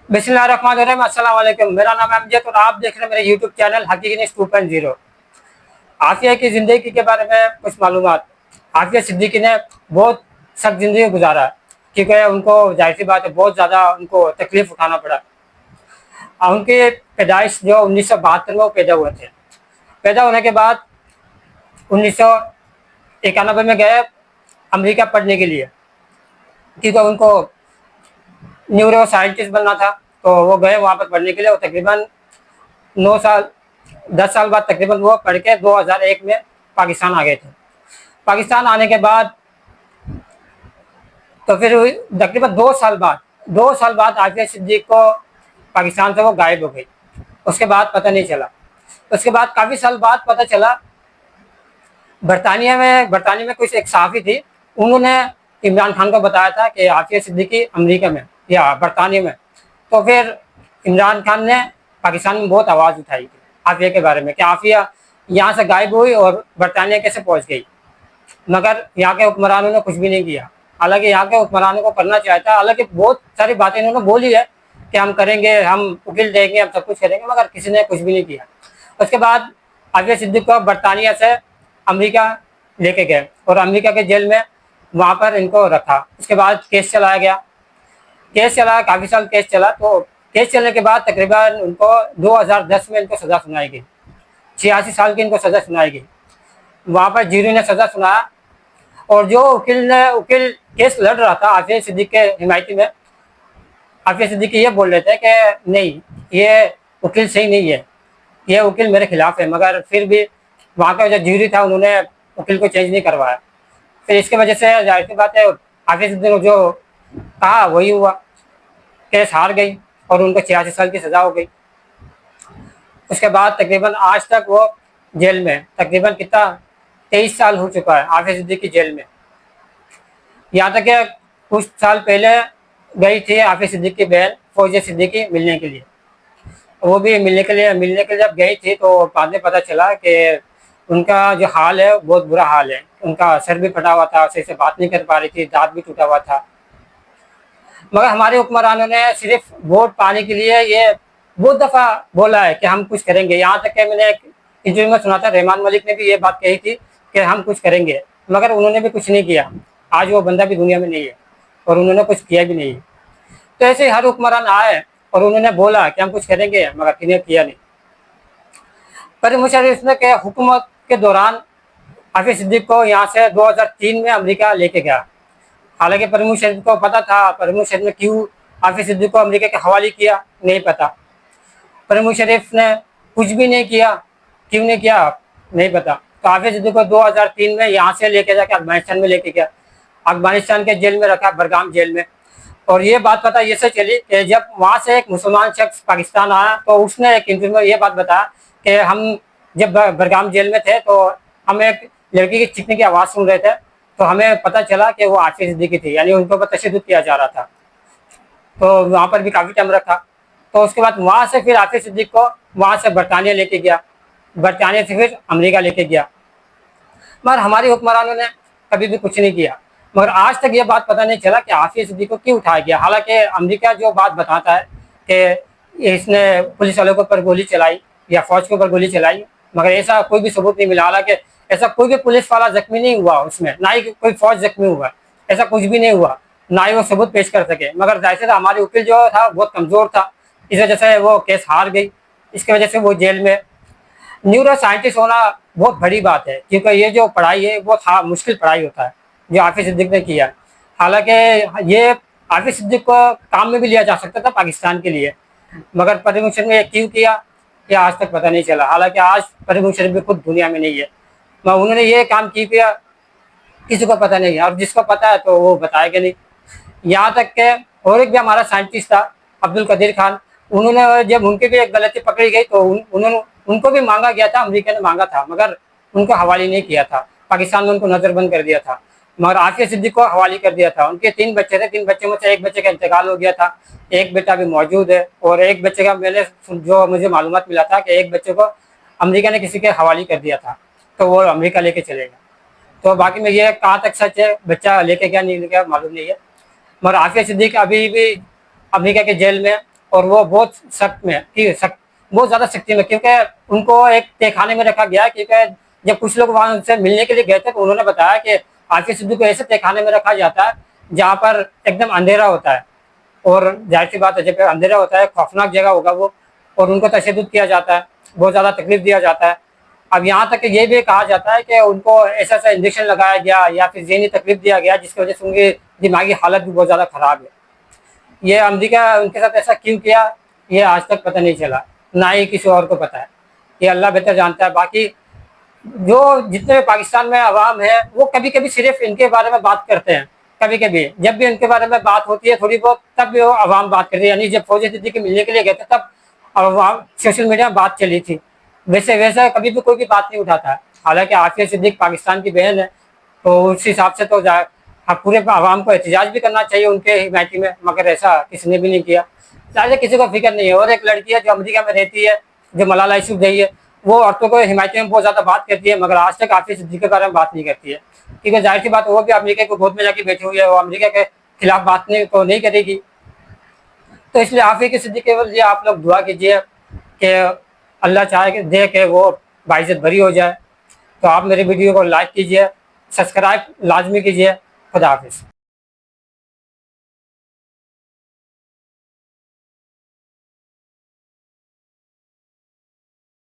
बिस्मिल्लाहिर्रहमानिर्रहीम। अस्सलाम वालेकुम। मेरा नाम है अमजद और आप देख रहे हैं मेरे यूट्यूब चैनल हकीकी न्यूज़ 2.0। आसिया की ज़िंदगी के बारे में कुछ मालूमात। आसिया सिद्दीकी ने बहुत सख्त ज़िंदगी गुजारा है, क्योंकि उनको जाहिर सी बात है बहुत ज़्यादा उनको तकलीफ उठाना पड़ा। उनकी पैदाइश जो 1972 में वो पैदा हुए थे। पैदा होने के बाद 1991 में गए अमेरिका पढ़ने के लिए, क्योंकि उनको न्यूरो साइंटिस्ट बनना था। तो वो गए वहाँ पर पढ़ने के लिए और तकरीबन 9 साल 10 साल बाद तकरीबन वो पढ़ के 2001 में पाकिस्तान आ गए थे। पाकिस्तान आने के बाद तो फिर तकरीबन 2 साल बाद आसिया सिद्दीक को पाकिस्तान से वो गायब हो गई। उसके बाद पता नहीं चला। उसके बाद काफ़ी साल बाद पता चला, बरतानिया में कुछ एक सहाफ़ी थी, उन्होंने इमरान खान को बताया था कि आसिया सिद्दीकी अमेरिका में या बरतानिया में। तो फिर इमरान खान ने पाकिस्तान में बहुत आवाज़ उठाई थी आफिया के बारे में कि आफिया यहाँ से गायब हुई और बरतानिया कैसे पहुँच गई। मगर यहाँ के हुक्मरानों ने कुछ भी नहीं किया। हालांकि यहाँ के हुक्मरानों को करना चाहता है, हालांकि बहुत सारी बातें इन्होंने बोली है कि हम करेंगे, हम वकील देंगे, हम सब कुछ करेंगे, मगर किसी ने कुछ भी नहीं किया। उसके बाद आसिया सिद्दीक को बरतानिया से अमेरिका लेके गए और अमेरिका के जेल में वहाँ पर इनको रखा। उसके बाद केस चलाया गया। केस चला, काफ़ी साल केस चला। तो केस चलने के बाद तकरीबन उनको 2010 में इनको सज़ा सुनाई गई। 86 साल की इनको सज़ा सुनाई गई। वहाँ पर जूरी ने सज़ा सुनाया और जो वकील केस लड़ रहा था आसिया सिद्दीक के हिमायती में, आसिया सिद्दीकी ये बोल रहे थे कि नहीं, ये वकील सही नहीं है, ये वकील मेरे खिलाफ है। मगर फिर भी वहाँ का जो जूरी था उन्होंने वकील को चेंज नहीं करवाया। फिर इसकी वजह से जाहिर सी बात है आसिया सिद्दीक ने जो कहा वही हुआ, केस हार गई और उनको 86 साल की सज़ा हो गई। उसके बाद तकरीबन आज तक वो जेल में, तकरीबन कितना 23 साल हो चुका है आसिया सिद्दीकी जेल में। यहाँ तक कि कुछ साल पहले गई थी आसिया सिद्दीकी की बहन फौजिया सिद्दीकी मिलने के लिए। वो भी मिलने के लिए जब गई थी तो बाद में पता चला कि उनका जो हाल है बहुत बुरा हाल है। उनका सर भी फटा हुआ था, सही से बात नहीं कर पा रही थी, दांत भी टूटा हुआ था। मगर हमारे हुक्मरानों ने सिर्फ वोट पाने के लिए ये बहुत दफ़ा बोला है कि हम कुछ करेंगे। यहाँ तक कि मैंने एक इंटरव्यू में सुना था, रहमान मलिक ने भी ये बात कही थी कि हम कुछ करेंगे, मगर उन्होंने भी कुछ नहीं किया। आज वो बंदा भी दुनिया में नहीं है और उन्होंने कुछ किया भी नहीं। तो ऐसे हर हुक्मरान आए और उन्होंने बोला कि हम कुछ करेंगे, मगर किन्हें किया नहीं। पर मुशर्रफ के हुकूमत के दौरान आसिया सिद्दीक को यहाँ से 2003 में अमेरिका लेके गया। हालांकि परवेज़ मुशर्रफ को पता था, परवेज़ मुशर्रफ ने क्यों आसिया सिद्दीक को अमेरिका के हवाले किया नहीं पता। परवेज़ मुशर्रफ ने कुछ भी नहीं किया, क्यों नहीं किया नहीं पता। तो आसिया सिद्दीक को 2003 में यहाँ से लेके जाके अफगानिस्तान में लेके गया। अफगानिस्तान के जेल में रखा, बरगाम जेल में। और ये बात पता ये से चली कि जब वहाँ से एक मुसलमान शख्स पाकिस्तान आया तो उसने एक इंटरव्यू में ये बात बताया कि हम जब बरगाम जेल में थे तो हम एक लड़की की चीखने की आवाज़ सुन रहे थे, तो हमें पता चला कि वो आसिया सिद्दीकी थी, यानी उनके ऊपर तशद्दुद किया जा रहा था। तो वहाँ पर भी काफ़ी टाइम रखा। तो उसके बाद वहाँ से फिर आसिया सिद्दीक को वहाँ से बरतानिया लेके गया, बरतानिया से फिर अमेरिका लेके गया। मगर हमारे हुक्मरानों ने कभी भी कुछ नहीं किया। मगर आज तक ये बात पता नहीं चला कि आसिया सिद्दीकी को क्यों उठाया गया। हालांकि अमेरिका जो बात बताता है कि इसने पुलिस वालों के ऊपर गोली चलाई या फौज के ऊपर गोली चलाई, मगर ऐसा कोई भी सबूत नहीं मिला। हालांकि ऐसा कोई भी पुलिस वाला जख्मी नहीं हुआ उसमें, ना ही कोई फौज जख्मी हुआ, ऐसा कुछ भी नहीं हुआ, ना ही वो सबूत पेश कर सके। मगर जाहिर से हमारे वकील जो था बहुत कमज़ोर था, इस वजह से वो केस हार गई। इसकी वजह से वो जेल में। न्यूरो साइंटिस्ट होना बहुत बड़ी बात है, क्योंकि ये जो पढ़ाई है बहुत मुश्किल पढ़ाई होता है जो आसिया सिद्दीक ने किया। हालांकि ये आसिया सिद्दीक को काम में भी लिया जा सकता था पाकिस्तान के लिए, मगर परवेज़ मुशर्रफ ने क्यों किया ये आज तक पता नहीं चला। हालांकि आज परवेज़ मुशर्रफ भी खुद दुनिया में नहीं है, मगर उन्होंने ये काम क्यों किया किसी को पता नहीं है, और जिसको पता है तो वो बताएगा नहीं। यहाँ तक के और एक भी हमारा साइंटिस्ट था अब्दुल कदीर खान, उन्होंने जब उनकी भी एक गलती पकड़ी गई तो उन्होंने उनको भी मांगा गया था, अमेरिका ने मांगा था, मगर उनको हवाले नहीं किया था। पाकिस्तान में उनको नज़रबंद कर दिया था, मगर आसिया सिद्दीक को हवाले कर दिया था। उनके 3 बच्चे थे, 3 बच्चों में से एक बच्चे का इंतकाल हो गया था, एक बेटा भी मौजूद है, और एक बच्चे का जो मुझे मालूमात मिला था कि एक बच्चे को अमेरिका ने किसी के हवाले कर दिया था, तो वो अमेरिका लेके चलेगा। तो बाकी में ये कहाँ तक सच है, बच्चा लेके क्या नहीं लेके मालूम नहीं है। मगर आसिया सिद्दीक अभी भी अमेरिका के जेल में और वो बहुत सख्त में सख्त, बहुत ज़्यादा सख्ती में, क्योंकि उनको एक तहखाने में रखा गया। क्योंकि जब कुछ लोग वहाँ उनसे मिलने के लिए गए थे तो उन्होंने बताया कि आतिफ सिद्दीकी को ऐसे तहखाने में रखा जाता है जहाँ पर एकदम अंधेरा होता है, और जाहिर सी बात है जब अंधेरा होता है खौफनाक जगह होगा वो, और उनको तशद्दुद किया जाता है, बहुत ज़्यादा तकलीफ दिया जाता है। अब यहाँ तक कि ये भी कहा जाता है कि उनको ऐसा ऐसा इंजेक्शन लगाया गया या फिर ज़हनी तकलीफ दिया गया जिसकी वजह से उनकी दिमागी हालत भी बहुत ज़्यादा ख़राब है। ये अमेरिका उनके साथ ऐसा क्यों किया, ये आज तक पता नहीं चला, ना ही किसी और को पता है। ये अल्लाह बेहतर जानता है। बाकी जो जितने पाकिस्तान में अवाम है वो कभी कभी सिर्फ इनके बारे में बात करते हैं, कभी कभी जब भी इनके बारे में बात होती है थोड़ी बहुत तब भी वो अवाम बात करती है। यानी जब फौजी सिद्दीकी मिलने के लिए गए थे तब अवाम सोशल मीडिया में बात चली थी, वैसे वैसे कभी भी कोई भी बात नहीं उठाता है। हालांकि आफिया सिद्दीकी पाकिस्तान की बहन है तो उस हिसाब से तो अब पूरे आवाम को एहतजाज भी करना चाहिए उनके हिमायती में, मगर ऐसा किसी ने भी नहीं किया। चाहे किसी को फिक्र नहीं है। और एक लड़की है जो अमेरिका में रहती है, जो मलाला यूसुफजई है, वो औरतों को हिमायती में बहुत ज़्यादा बात करती है, मगर आज तक आफिया सिद्दीकी के बारे में बात नहीं करती है। क्योंकि जाहिर सी बात वो भी अमेरिका को गोद में जाके बैठी हुई है, वो अमेरिका के खिलाफ बात नहीं तो नहीं करेगी। तो इसलिए आफिया सिद्दीकी के लिए आप लोग दुआ कीजिए कि अल्लाह चाहे कि दे कि वो बाइज्जत बरी हो जाए। तो आप मेरे वीडियो को लाइक कीजिए, सब्सक्राइब लाजमी कीजिए। खुदा हाफिज़।